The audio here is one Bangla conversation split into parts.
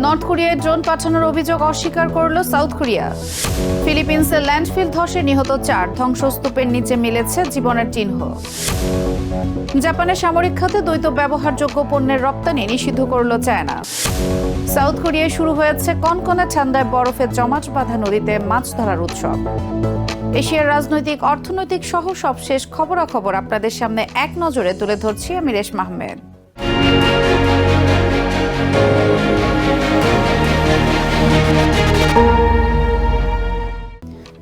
নর্থ কোরিয়ায় ড্রোন পাঠানোর অভিযোগ অস্বীকার করল সাউথ কোরিয়া। ফিলিপিন্সের ল্যান্ডফিল ধসে নিহত 4, ধ্বংসস্তূপের নিচে মিলেছে জীবনের চিহ্ন। জাপানের সামরিক খাতে দ্বৈত ব্যবহারযোগ্য পণ্যের রপ্তানি নিষিদ্ধ করল চায়না। সাউথ কোরিয়ায় শুরু হয়েছে কনকনে ঠান্ডায় বরফে জমাট বাঁধা নদীতে মাছ ধরার উৎসব। এশিয়ার রাজনৈতিক, অর্থনৈতিক সহ সবশেষ খবরাখবর আপনাদের সামনে এক নজরে তুলে ধরছি আমি রেশমা আহমেদ।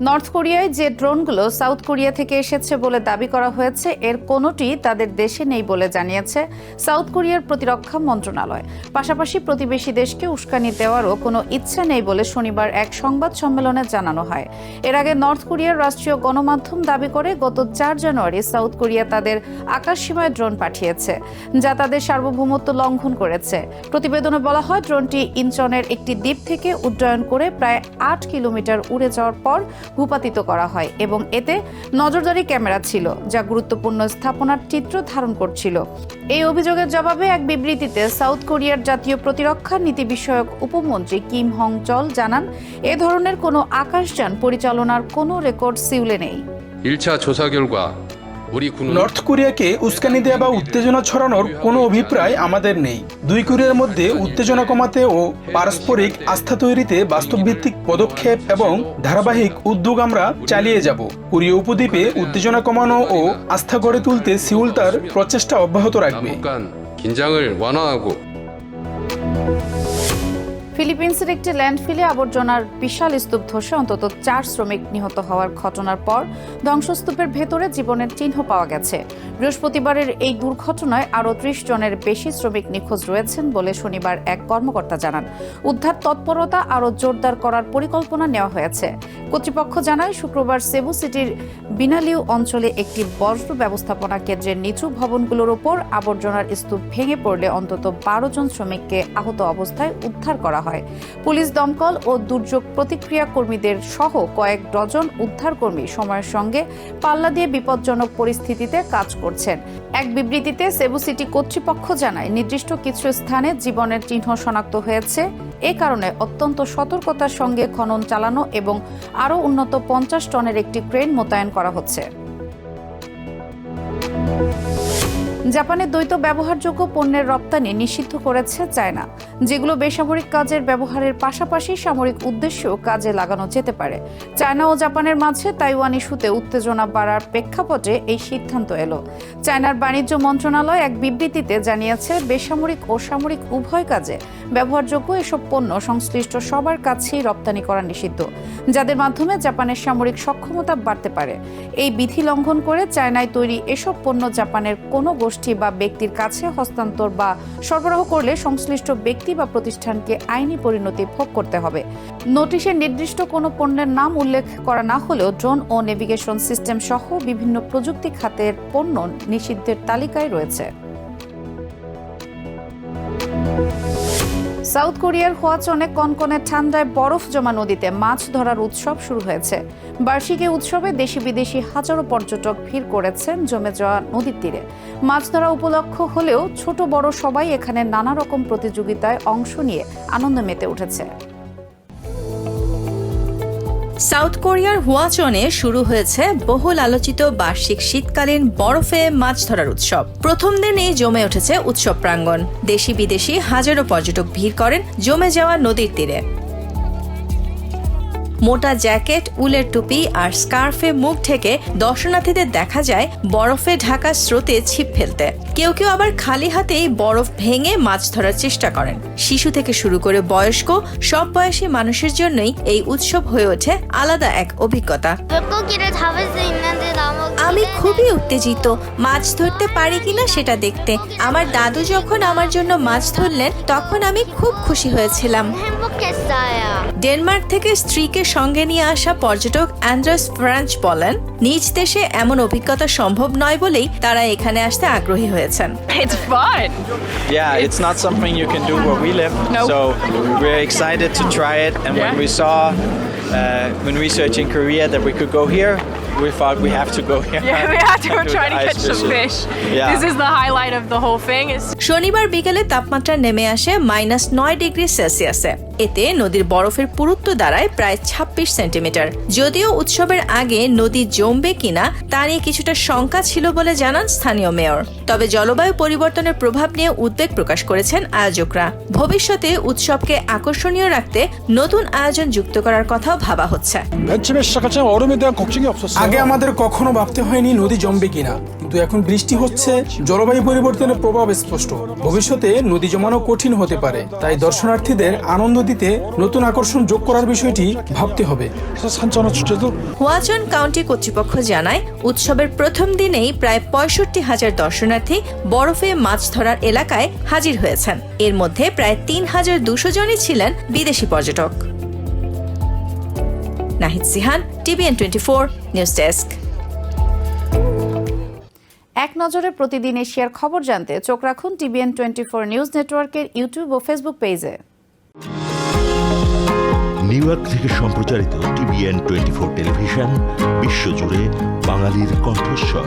নর্থ কোরিয়ায় যে ড্রোনগুলো সাউথ কোরিয়া থেকে এসেছে বলে দাবি করা হয়েছে, এর কোনোটি তাদের দেশে নেই বলে জানিয়েছে সাউথ কোরিয়ার প্রতিরক্ষা মন্ত্রণালয়। পাশাপাশি প্রতিবেশী দেশকে উস্কানি দেওয়ারও কোনো ইচ্ছা নেই বলে শনিবার এক সংবাদ সম্মেলনে জানানো হয়। এর আগে নর্থ কোরিয়ার রাষ্ট্রীয় গণমাধ্যম দাবি করে গত 4 জানুয়ারি সাউথ কোরিয়া তাদের আকাশসীমায় ড্রোন পাঠিয়েছে, যা তাদের সার্বভৌমত্ব লঙ্ঘন করেছে। প্রতিবেদনে বলা হয়, ড্রোনটি ইনচনের একটি দ্বীপ থেকে উড্ডয়ন করে প্রায় 8 কিলোমিটার উড়ে যাওয়ার পর ভূপাতিত করা হয় এবং এতে নজরদারি ক্যামেরা ছিল, যা গুরুত্বপূর্ণ স্থাপনার চিত্র ধারণ করছিল। এই অভিযোগের জবাবে এক বিবৃতিতে সাউথ কোরিয়ার জাতীয় প্রতিরক্ষা নীতি বিষয়ক উপমন্ত্রী কিম হং চল জানান, এ ধরনের কোনো আকাশযান পরিচালনার কোনো রেকর্ড সিউলে নেই। 1차 조사 결과 নর্থ কোরিয়াকে উস্কানি দেওয়া বা উত্তেজনা ছড়ানোর কোনো অভিপ্রায় আমাদের নেই। দুই কোরিয়ার মধ্যে উত্তেজনা কমাতে ও পারস্পরিক আস্থা তৈরিতে বাস্তবভিত্তিক পদক্ষেপ এবং ধারাবাহিক উদ্যোগ আমরা চালিয়ে যাব। কোরীয় উপদ্বীপে উত্তেজনা কমানো ও আস্থা গড়ে তুলতে সিউল তার প্রচেষ্টা অব্যাহত রাখবে। 긴장을 완화하고 ফিলিপিন্সের একটি ল্যান্ডফিলে আবর্জনার বিশাল স্তূপ ধসে অন্তত 4 শ্রমিক নিহত হওয়ার ঘটনার পর ধ্বংসস্তূপের ভেতরে জীবনের চিহ্ন পাওয়া গেছে। বৃহস্পতিবারের এই দুর্ঘটনায় আরও 30 জনের বেশি শ্রমিক নিখোঁজ রয়েছেন বলে শনিবার এক কর্মকর্তা জানান। উদ্ধার তৎপরতা আরও জোরদার করার পরিকল্পনা নেওয়া হয়েছে। কর্তৃপক্ষ জানায়, শুক্রবার সেবু সিটির বিনালিউ অঞ্চলে একটি বজ্র ব্যবস্থাপনা কেন্দ্রের নিচু ভবনগুলোর ওপর আবর্জনার স্তূপ ভেঙে পড়লে অন্তত 12 জন শ্রমিককে আহত অবস্থায় উদ্ধার করা হয়। পুলিশ, দমকল ও দুর্যোগ প্রতিক্রিয়া কর্মীদের সহ কয়েক ডজন উদ্ধারকর্মী সময়ের সঙ্গে পাল্লা দিয়ে বিপজ্জনক পরিস্থিতিতে কাজ করছেন। এক বিবৃতিতে সেবু সিটি কর্তৃপক্ষ জানায়, নির্দিষ্ট কিছু স্থানে জীবনের চিহ্ন শনাক্ত হয়েছে। এ কারণে অত্যন্ত সতর্কতার সঙ্গে খনন চালানো এবং আরও উন্নত 50 টনের একটি ক্রেন মোতায়েন করা হচ্ছে। জাপানে দ্বৈত ব্যবহারযোগ্য পণ্যের রপ্তানি নিষিদ্ধ করেছে চায়না, যেগুলো বেসামরিক কাজের ব্যবহারের পাশাপাশি সামরিক উদ্দেশ্যেও কাজে লাগানো যেতে পারে। চায়না ও জাপানের মাঝে তাইওয়ান ইস্যুতে উত্তেজনা বাড়ার প্রেক্ষাপটে এই সিদ্ধান্ত এলো। চায়নার বাণিজ্য মন্ত্রণালয় এক বিবৃতিতে জানিয়েছে, বেসামরিক ও সামরিক উভয় কাজে ব্যবহারযোগ্য এসব পণ্য সংশ্লিষ্ট সবার কাছেই রপ্তানি করা নিষিদ্ধ, যাদের মাধ্যমে জাপানের সামরিক সক্ষমতা বাড়তে পারে। এই বিধি লঙ্ঘন করে চায়নায় তৈরি এসব পণ্য জাপানের কোনো গোষ্ঠী বা ব্যক্তির কাছে হস্তান্তর বা সরবরাহ করলে সংশ্লিষ্ট ব্যক্তি বা প্রতিষ্ঠানকে আইনি পরিণতি ভোগ করতে হবে। নোটিশে নির্দিষ্ট কোনো পণ্যের নাম উল্লেখ করা না হলেও ড্রোন ও নেভিগেশন সিস্টেম সহ বিভিন্ন প্রযুক্তি খাতের পণ্য নিষিদ্ধের তালিকায় রয়েছে। সাউথ কোরিয়ার হোয়াচনে কনকনে ঠান্ডায় বরফ জমা নদীতে মাছ ধরার উৎসব শুরু হয়েছে। বার্ষিক এই উৎসবে দেশি বিদেশি হাজারো পর্যটক ভিড় করেছেন জমে যাওয়া নদীর তীরে। মাছ ধরা উপলক্ষ হলেও ছোট বড় সবাই এখানে নানা রকম প্রতিযোগিতায় অংশ নিয়ে আনন্দ মেতে উঠেছে। সাউথ কোরিয়ার হোয়াচনে শুরু হয়েছে বহুল আলোচিত বার্ষিক শীতকালীন বরফে মাছ ধরার উৎসব। প্রথম দিনেই জমে উঠেছে উৎসব প্রাঙ্গণ। দেশি বিদেশি হাজারো পর্যটক ভিড় করেন জমে যাওয়া নদীর তীরে। মোটা জ্যাকেট, উলের টুপি আর স্কার্ফে মুখ ঢেকে দর্শনার্থীদের দেখা যায় বরফে ঢাকা স্রোতে ছিপ ফেলতে। কেউ কেউ আবার খালি হাতেই বরফ ভেঙে মাছ ধরার চেষ্টা করেন। শিশু থেকে শুরু করে বয়স্ক সব বয়সী মানুষের জন্যই এই উৎসব হয়ে ওঠে আলাদা এক অভিজ্ঞতা। আমি খুবই উত্তেজিত, মাছ ধরতে পারি কিনা সেটা দেখতে। আমার দাদু যখন আমার জন্য মাছ ধরলেন তখন আমি খুব খুশি হয়েছিলাম। ডেনমার্ক থেকে স্ত্রীকে সঙ্গে নিয়ে আসা পর্যটক অ্যান্ড্রাস ফ্রাঞ্চ বলেন, নিজ দেশে এমন অভিজ্ঞতা সম্ভব নয় বলেই তারা এখানে আসতে আগ্রহী হয়েছেন। It's fun. Yeah, it's not something you can do where we live. Nope. So we're excited to try it. And when we saw when researching Korea that we could go here, we thought we have to go here. Yeah, we have to go Do try the to ice catch some fishing. fish. Yeah. This is the highlight of the whole thing. It's শনিবার বিকেলে তাপমাত্রা নেমে আসে -9 ডিগ্রি সেলসিয়াসে। এতে নদীর বরফের পুরুত্ব দাঁড়ায় প্রায় 26 সেন্টিমিটার। যদিও উৎসবের আগে নদী জমবে কিনা তা নিয়ে কিছুটা শঙ্কা ছিল বলে জানান স্থানীয় মেয়র। তবে জলবায়ু পরিবর্তনের প্রভাব নিয়ে উদ্বেগ প্রকাশ করেছেন আয়োজকরা। ভবিষ্যতে উৎসবকে আকর্ষণীয় রাখতে নতুন আয়োজন যুক্ত করার কথাও ভাবা হচ্ছে। 맨 처음에 시작할 때는 얼음에 대한 걱정이 없었어요. আগে আমাদের কখনো ভাবতে হয়নি নদী জমবে কিনা, কিন্তু এখন বৃষ্টি হচ্ছে, জলবায়ু পরিবর্তনের প্রভাব স্পষ্ট। ভবিষ্যতে নদী জমানো কঠিন হতে পারে, তাই দর্শনার্থীদের আনন্দ দিতে নতুন আকর্ষণ যোগ করার বিষয়টি ভাবতে হবে। 그래서 산천어 축제도 হুয়াচন কাউন্টি কর্তৃপক্ষ জানায় উৎসবের প্রথম দিনেই প্রায় 65,000 দর্শনার্থী বরফে মাছ ধরার এলাকায় হাজির হয়েছেন। এর মধ্যে প্রায় 3,200 জনই ছিলেন বিদেশি পর্যটক। Nahid Sihan, TVN 24 news desk. এক নজরে প্রতিদিন এশিয়ার খবর জানতে চোখ রাখুন TVN 24 নিউজ নেটওয়ার্কের ইউটিউব ও ফেসবুক পেজে। নিউ ইয়র্ক থেকে সম্প্রচারিত TVN 24 টেলিভিশন বিশ্বজুড়ে বাঙালির কণ্ঠস্বর।